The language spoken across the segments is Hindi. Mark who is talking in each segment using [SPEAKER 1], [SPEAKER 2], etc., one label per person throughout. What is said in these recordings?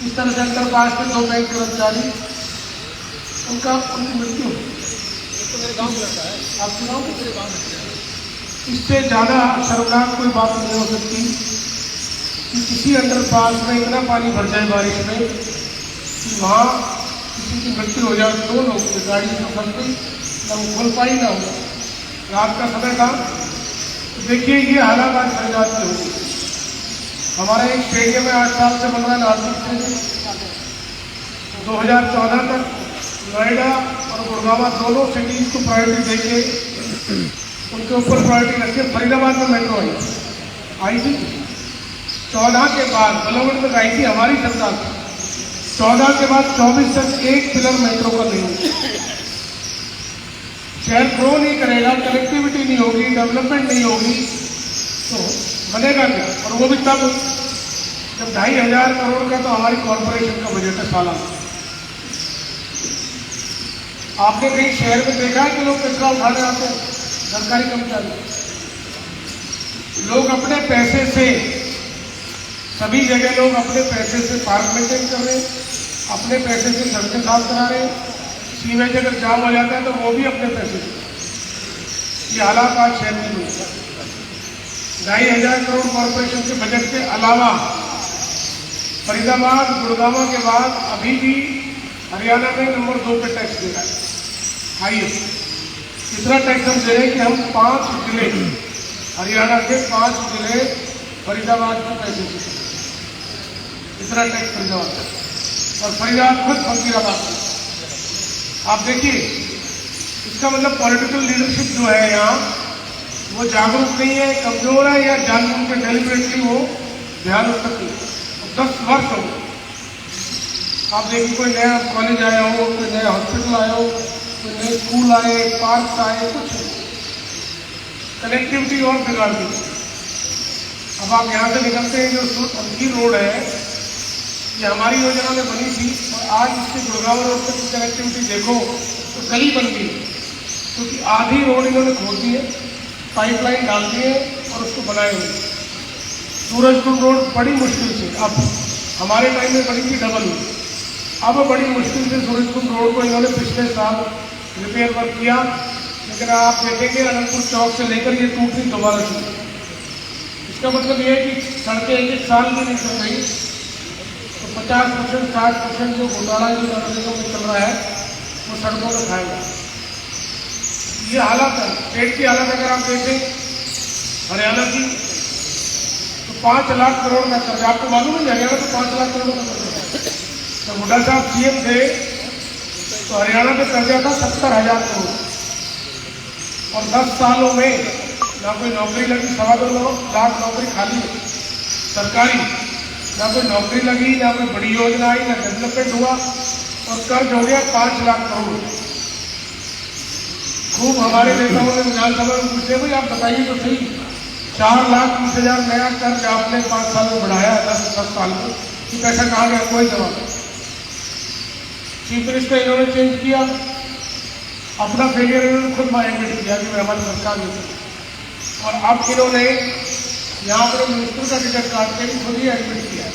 [SPEAKER 1] इस तरह से अंडर पास में 2 बैंक कर्मचारी उनकी मृत्यु हुई।
[SPEAKER 2] तो मेरे गांव में लड़का है,
[SPEAKER 1] आप सुनाओ,
[SPEAKER 2] मेरे गांव में।
[SPEAKER 1] इससे ज़्यादा शर्मनाक कोई बात नहीं हो सकती कि किसी अंडर पास में इतना पानी भर जाए बारिश में कि वहाँ किसी की मृत्यु हो जाए। 2 लोग थे, गाड़ी में फंस गई, ना वो खोल पाई ना हो। रात का समय था। तो देखिए ये हालात आज फरिदाबाद में होगी। हमारा एक स्टेडियम है 8 साल से बन रहा है, नासिक स्टेडियम। 2014 तक नोएडा और गुड़गांव दोनों सिटीज को प्रायोरिटी देके उनके ऊपर प्रायोरिटी रखी। फरीदाबाद में मेट्रो आई थी 14 के बाद, डेवलपमेंट तक आई थी हमारी सरकार। 14 के बाद 24 तक एक पिलर मेट्रो का नहीं होगा। शहर ग्रो नहीं करेगा, कनेक्टिविटी नहीं होगी, डेवलपमेंट नहीं होगी तो बनेगा क्या? और वो भी तब जब 2500 करोड़ का तो हमारी कॉर्पोरेशन का बजट है सालाना। आपने कहीं शहर में देखा है कि लोग कचरा उठाने आते हैं? सरकारी कर्मचारी लोग अपने पैसे से, सभी जगह लोग अपने पैसे से पार्क मेंटेन कर रहे हैं, अपने पैसे से सड़कें साफ करा रहे हैं। सीवेज अगर जाम हो जाता है तो वो भी अपने पैसे से। ये हालात आज शहर में हुई। 2500 करोड़ कॉर्पोरेशन के बजट के अलावा फरीदाबाद गुड़गांव के बाद अभी भी हरियाणा में नंबर 2 पे टैक्स दे रहा है, हाईएस्ट। इतना टैक्स हम दे रहे हैं कि हम 5 जिले, हरियाणा के 5 जिले फरीदाबाद के पैसे से, इतना टैक्स फरीदाबाद का। और फरीदाबाद खुद फकीराबाद में। आप देखिए इसका मतलब पॉलिटिकल लीडरशिप जो है यहाँ वो जागरूक नहीं है, कमजोर है, या जानबूझ के डेलिबरेटली वो ध्यान रख सकती है। 10 वर्ष हो गए, आप देखिए कोई नया कॉलेज आया हो, कोई नया हॉस्पिटल आया हो, कोई नए स्कूल आए, पार्क आए, कुछ कनेक्टिविटी और बिगाड़ दी। अब आप यहाँ से निकलते हैं जो अंकी रोड है, ये हमारी योजना में बनी थी और आज इसके गुड़गांव रोड से कनेक्टिविटी देखो तो गली बन गई, क्योंकि आधी रोड इन्होंने खोद दी है, पाइपलाइन डाल दी है और उसको बनाए हुए। सूरजकुंड रोड बड़ी मुश्किल से, अब हमारे टाइम में बनी थी डबल, अब बड़ी मुश्किल से सूरजकुंड रोड को इन्होंने पिछले साल रिपेयर वर्क किया। लेकिन आप देखेंगे अनंतपुर चौक से लेकर ये टूटनी दोबारा शुरू। इसका मतलब ये है कि सड़कें 1 साल में नहीं चल रही तो 50%, 60% जो घोटाला जो नगरों में चल रहा है वो सड़कों में खाएगा। ये हालत है स्टेट की हालत। अगर आप देखें हरियाणा की तो 5 लाख करोड़ का कर्जा, आपको मालूम है हरियाणा तो 5 लाख करोड़ का कर्जा है। जब हुड्डा साहब सीएम थे तो हरियाणा में कर्जा था 70,000 करोड़ और 10 सालों में ना कोई नौकरी लगी, 2.25 लाख नौकरी खाली है सरकारी, ना कोई नौकरी लगी, ना कोई बड़ी योजना आई, ना डेवलपमेंट हुआ और कर्ज हो गया 5 लाख करोड़। खूब हमारे नेताओं ने विधानसभा में पूछे, भाई आप बताइए तो सही, 4,20,000 नया कर्ज आपने 5 साल में बढ़ाया, 10 साल में, कि पैसा कहाँ गया? कोई जवाब नहीं। चीफ मिनिस्टर इन्होंने चेंज किया, अपना फेलियर इन्होंने खुद एडमिट किया कि हमारी सरकार नहीं थी। और अब इन्होंने यहाँ पर मिनिस्टर का टिकट काट के खुद ही एडमिट किया।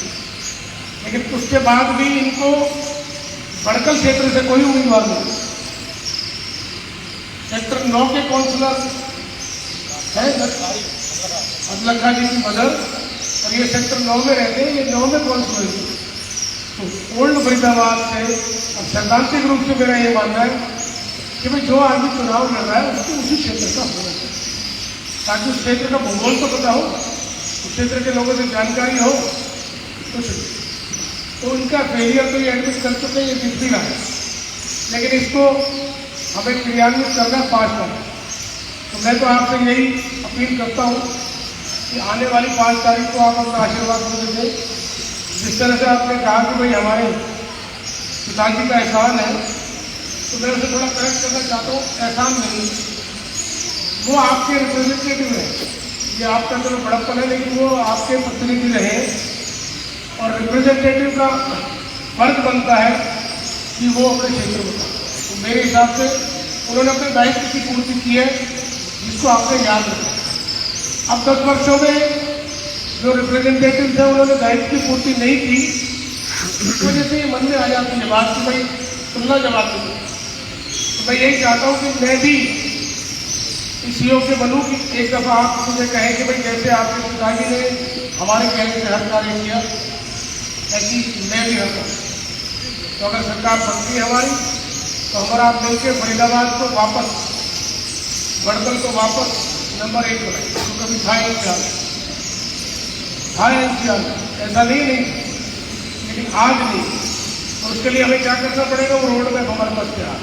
[SPEAKER 1] लेकिन उसके बाद भी इनको बड़कल क्षेत्र से कोई उम्मीदवार नहीं। सेक्टर 9 के काउंसलर है अदलखा जी की मदर, और ये सेक्टर 9 में रहते हैं, ये 9 में काउंसलर है। तो ओल्ड फरीदाबाद से अब सैद्धांतिक रूप से मेरा ये मानना है कि भाई जो आदमी चुनाव लड़ रहा है उसको उसी क्षेत्र का होना चाहिए, ताकि उस क्षेत्र का भूगोल तो पता हो, उस क्षेत्र के लोगों से जानकारी हो कुछ। तो उनका फेलियर तो ये एडमिट कर चुके हैं, ये दिख भी रहा है, लेकिन इसको हमें क्रियान्वित करना 5 साल। तो मैं तो आपसे यही अपील करता हूँ कि आने वाली 5 तारीख को आप अपना आशीर्वाद मुझे दें। जिस तरह से आपने कहा कि भाई हमारे पिताजी का एहसान है, तो मैं उसे थोड़ा करेक्ट करना चाहता हूँ। एहसान नहीं, वो आपके रिप्रेजेंटेटिव है, ये आपका चलो बड़प्पन है, लेकिन वो आपके प्रतिनिधि रहे और रिप्रेजेंटेटिव का फर्ज बनता है कि वो अपने क्षेत्र में। तो मेरे हिसाब से उन्होंने अपने दायित्व की पूर्ति की है, जिसको आपने याद रखा। अब 10 वर्षों में जो रिप्रेजेंटेटिव थे उन्होंने दायित्व की पूर्ति नहीं की, इस वजह से ये मन में आ जाती है बात कि भाई तुलना जवाब दो। तो मैं यही चाहता हूँ कि मैं भी इस योग्य बनूँ कि एक दफ़ा आप मुझे कहें कि भाई जैसे आपके पिताजी ने हमारे कहने से हर कार्य किया ऐसी मैं भी हर करूँ। तो अगर सरकार बनती है हमारी तो हमारा आप मिलकर फरीदाबाद को वापस, बड़कल को वापस नंबर 1 बनाए। तो कभी था इंतजार, ऐसा नहीं, लेकिन आज नहीं। और उसके लिए हमें क्या करना पड़ेगा, वो रोड मैप हमारे पास तैयार है।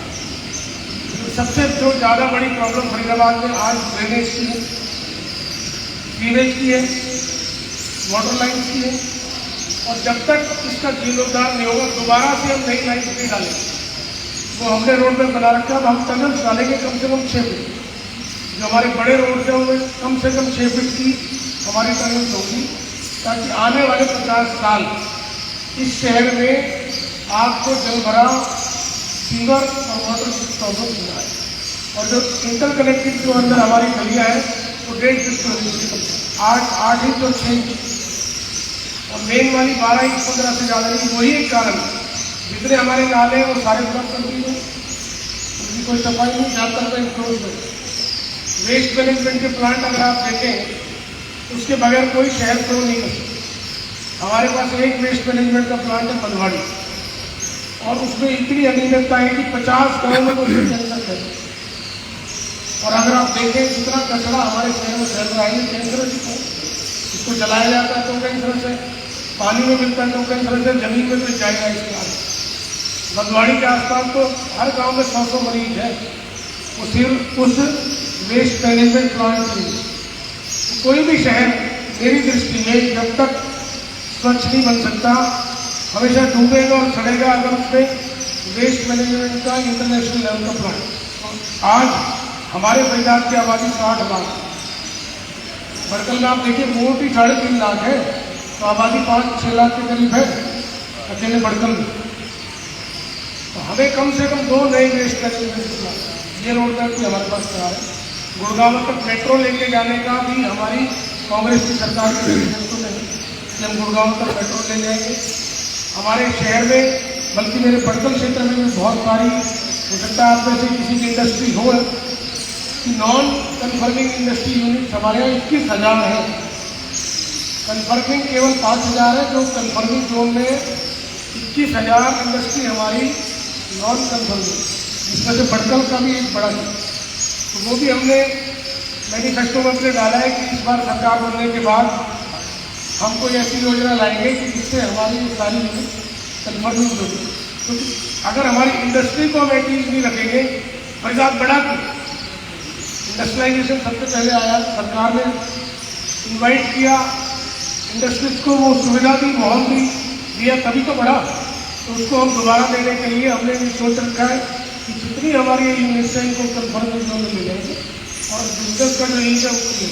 [SPEAKER 1] तो सबसे जो ज़्यादा बड़ी प्रॉब्लम फरीदाबाद में आज ड्रेनेज की है, सीवेज की है, वाटर लाइन की है। और जब तक इसका जीर्णोद्धार नहीं होगा, दोबारा से हम नई लाइन नहीं डालेंगे। वो हमने रोड में बना रखा है, अब हम टनल्स डालेंगे कम से कम 6 फीट। जो हमारे बड़े रोड है उनमें कम से कम 6 फीट की हमारी टनल्स होगी, ताकि आने वाले 50 साल इस शहर में आपको जल भराव, सीवर और वाटर की प्रॉब्लम नहीं आए। और जो इंटरकनेक्टेड जो अंदर हमारी गलियाँ हैं वो 1.5 फीट की होनी चाहिए, 8 इंच और 6 इंच, और मेन वाली 12 इंच 15 से ज़्यादा नहीं। वही एक कारण है जितने हमारे नाले हैं वो सारे ब्लॉक कर दिए, उनकी कोई सफाई नहीं, ज़्यादातर में क्लोज है। वेस्ट मैनेजमेंट के प्लांट अगर आप देखें उसके बगैर कोई शहर ग्रो नहीं कर सकता। हमारे पास एक वेस्ट मैनेजमेंट का प्लांट है मनवाड़ी, और उसमें इतनी अनियमितता है कि 50 गाँव में कोई कैंसर है। और अगर आप देखें जितना कचरा हमारे शहर में फैल रहा है कैंसर है। इसको जलाया जाता है तो कैंसर है, पानी में मिलता है तो कैंसर है, जमीन में मिल जाएगा। इसके बाद मनवाड़ी के आसपास तो हर गांव में 100 मरीज है, वो सिर्फ उस वेस्ट मैनेजमेंट प्लांट के लिए। कोई भी शहर मेरी दृष्टि में जब तक स्वच्छ नहीं बन सकता, हमेशा डूबेगा और सड़ेगा अगर उसमें वेस्ट मैनेजमेंट का इंटरनेशनल लेवल का प्लांट। आज हमारे फरीदाबाद की आबादी 60 लाख, बड़कल में आप देखिए मोटी 3.5 लाख है, तो आबादी 5-6 लाख के करीब है अकेले बड़कल में। तो हमें कम से कम 2 नए वेस्ट मैनेजमेंट प्लांट, ये रोड मैप भी हमारे पास तैयार है। गुड़गांव तक मेट्रो लेके जाने का भी हमारी कांग्रेस की सरकार के तो नहीं कि हम गुड़गांव तक मेट्रो ले जाएंगे। हमारे शहर में, बल्कि मेरे बड़कल क्षेत्र में भी बहुत सारी, हो सकता है आप में से किसी की इंडस्ट्री हो कि नॉन कन्फर्मिंग इंडस्ट्री यूनिट हमारे यहाँ 21,000 है। कन्फर्मिंग केवल 5,000 है, जो कन्फर्मिंग जोन में 21,000 इंडस्ट्री हमारी नॉन कन्फर्मिंग, जिसमें से बड़कल का भी एक बड़ा है। तो वो भी हमने मैनिफेस्टो में अपने डाला है कि इस बार सरकार बनने के बाद हम कोई ऐसी योजना लाएंगे कि जिससे हमारी ये सारी यूनिट कन्फर्मिंग होगी। तो अगर हमारी इंडस्ट्री को हम एटलीस्ट नहीं रखेंगे, फरीदाबाद बड़ा इंडस्ट्रियलाइजेशन सबसे पहले आया, सरकार ने इनवाइट किया इंडस्ट्रीज को, वो सुविधा दी, माहौल भी दिया, तभी तो बढ़ा। तो उसको हम दोबारा देने के लिए हमने ये सोच रखा है कि जितनी हमारी यूनिट्स हैं इनको कन्फर्म जोन में ले जाएंगे और बिजनेस का जो यूनिट है उसको,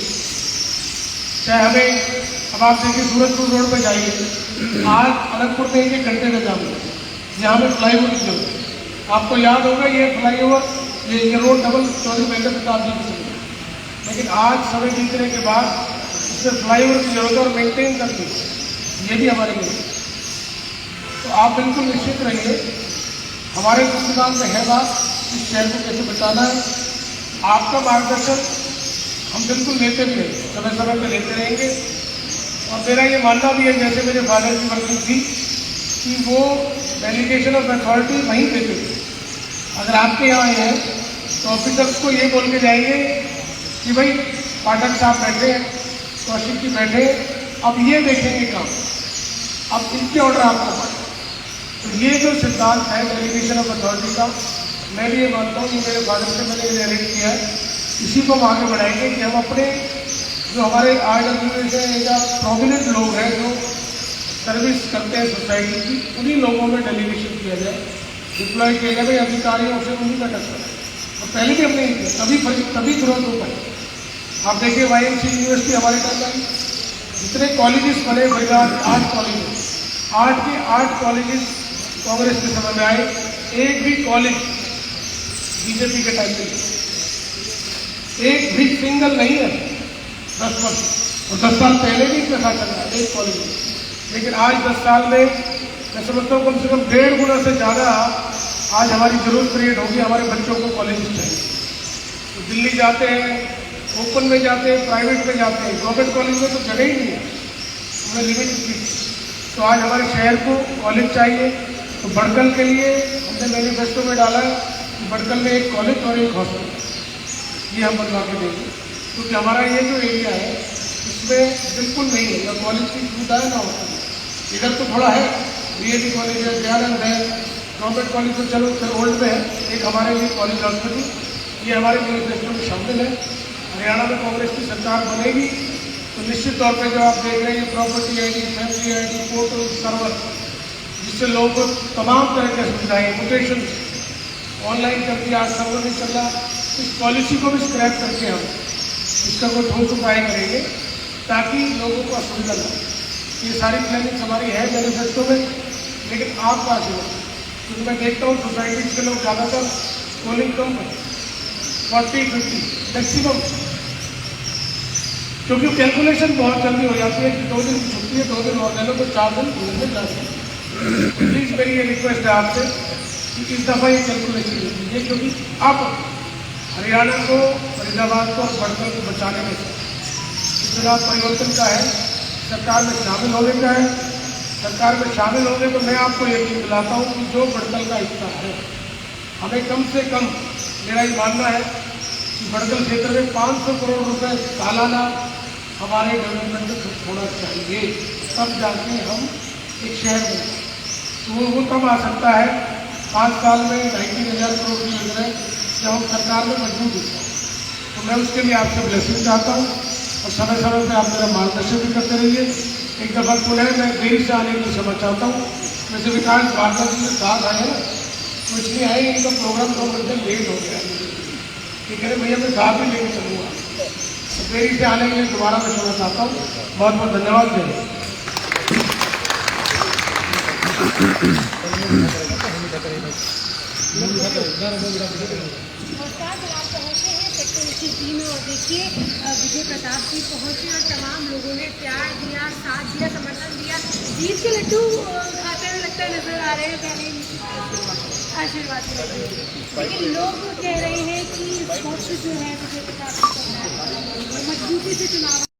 [SPEAKER 1] चाहे हमें, अब आप देखिए सूरजपुर रोड पर जाइए, आज अलगपुर में 1 घंटे का जाम है, यहाँ पे फ्लाईओवर की जरूरत है। आपको याद होगा ये फ्लाईओवर, ये रोड डबल चौधरी महेंद्र प्रताप जी की जरूरत है, लेकिन आज समय बीतने के बाद इसमें फ्लाईओवर की जरूरत है और मेंटेन करके ये भी हमारे लिए। तो आप बिल्कुल निश्चित रहिए, हमारे दिमाग में है बात इस शहर को कैसे बचाना है। आपका मार्गदर्शन हम बिल्कुल लेते भी रहेंगे, समय समय पर लेते रहेंगे। और मेरा ये मानना भी है, जैसे मेरे फादर की वर्किंग थी कि वो डेलीगेशन ऑफ अथॉरिटी वहीं देते थे। अगर आपके यहाँ आए हैं तो ऑफिसर्स को ये बोल के जाइए कि भाई पाठक साहब बैठे, कौशिक जी बैठे, अब ये देखेंगे काम, अब इनके ऑर्डर आपको पड़े। तो ये जो सिद्धांत है डेलीगेशन ऑफ अथॉरिटी का, मैं भी ये मानता हूँ कि मेरे फादर से मैंने इनहेरिट किया है, इसी को हम आगे बढ़ाएंगे कि हम अपने जो हमारे RWA या प्रोमिनेंट लोग हैं जो सर्विस करते हैं सोसाइटी की, उन्हीं लोगों में डेलीगेशन किया जाए, डिप्लॉय किया जाए। अधिकारियों से उन्हीं का टक्कर है, और पहले भी हमने तभी तुरंत हो पाए। आप देखिए YMC यूनिवर्सिटी हमारे टाइम में जितने कॉलेजेस बने, फरीदाबाद 8 कॉलेजेस, 8 के 8 कॉलेजेस कांग्रेस के समय में आए, एक भी कॉलेज बीजेपी के टाइम में, एक भी सिंगल नहीं है 10 वर्ष, और 10 साल पहले भी इतना चल रहा है एक कॉलेज में। लेकिन आज 10 साल में मैं समझता हूँ कम से कम 1.5 गुना से ज़्यादा आज हमारी जरूरत क्रिएट होगी, हमारे बच्चों को कॉलेज चाहिए। तो दिल्ली जाते हैं, ओपन में जाते हैं, प्राइवेट में जाते हैं, गवर्नमेंट कॉलेज में तो जगह ही नहीं है, हमें लिमिट थी। तो आज हमारे शहर को कॉलेज चाहिए। तो बड़कल के लिए हमने मैनिफेस्टो में डाला है कि बड़कल में एक कॉलेज और एक हॉस्पिटल ये हम बनवा के देंगे, क्योंकि हमारा ये जो एरिया है इसमें बिल्कुल नहीं है, ना कॉलेज की सुविधा है ना हॉस्पिटल। इधर तो थोड़ा है, BAD कॉलेज है, दयानंद है, गवर्नमेंट कॉलेज तो चलो ओल्ड में है, एक हमारे लिए कॉलेज हॉस्पिटल, ये हमारे मैनिफेस्टो में शामिल है। हरियाणा में कांग्रेस की सरकार बनेगी तो निश्चित तौर पे जो आप देख रहे हैं property ID, family ID, portal, server, जिससे लोगों को तमाम तरह की सुविधाएं, म्यूटेशन ऑनलाइन कर दिया, आज सर्वर नहीं चल रहा, इस पॉलिसी को भी स्क्रैप करके हम इसका कोई ठोस उपाय करेंगे ताकि लोगों को असुविधा न हो। ये सारी प्लानिंग हमारी है मैनिफेस्टो में, लेकिन आपका आशीर्वाद, क्योंकि मैं देखता हूँ सोसाइटीज के लोग ज़्यादातर पोलिंग कम है, 40-50 मैक्सिमम, क्योंकि कैलकुलेशन बहुत जल्दी हो जाती है कि 2 दिन की छुट्टी है, 2 दिन और ले लो तो 4 दिन घूमने जाते हैं। प्लीज़ मेरी ये रिक्वेस्ट है आपसे कि इस दफ़ा ये कैलकुलेशन कीजिए, क्योंकि अब हरियाणा को, फरीदाबाद को और बड़कल को बचाने में चुनाव परिवर्तन का है, सरकार में शामिल होने का है। सरकार में शामिल होंगे तो मैं आपको यकीन दिलाता हूँ कि जो बड़कल का हिस्सा है, हमें कम से कम, मेरा ये मानना है कि बड़कल क्षेत्र में 500 करोड़ रुपए सालाना हमारे डेवलपमेंट में होना चाहिए, तब जाके हम एक शहर में, तो वो तब आ सकता है 5 साल में 2,500 करोड़ की योजना जब हम सरकार में मजबूत होता है। तो मैं उसके लिए आपसे ब्लेसिंग चाहता हूँ और समय समय पर आप मेरा मार्गदर्शन भी करते रहिए। एक दफ़ा पुनः मैं देरी से आने की क्षमा चाहता हूँ, वैसे विकास भारद्वाज जी के साथ आए ना, तो इसलिए आए, इनका प्रोग्राम 2 घंटे लेट हो गया, ये कह रहे भैया मैं साथ ही लेके चलूँगा, तो देरी से आने के लिए दोबारा मैं क्षमा चाहता हूँ। बहुत बहुत धन्यवाद। जय
[SPEAKER 3] नमस्कार, जब आप पहुँचे हैं सेक्टर 1 में और देखिए विजय प्रताप जी पहुँचे और तमाम लोगों ने प्यार दिया, साथ दिया, समर्थन दिया। जीत के लड्डू खाते हुए लगता है नजर आ रहे हैं, क्या नहीं? आशीर्वाद लेकिन लोग कह रहे हैं कि वक्त जो है विजय प्रताप जी को मजबूती से चुनाव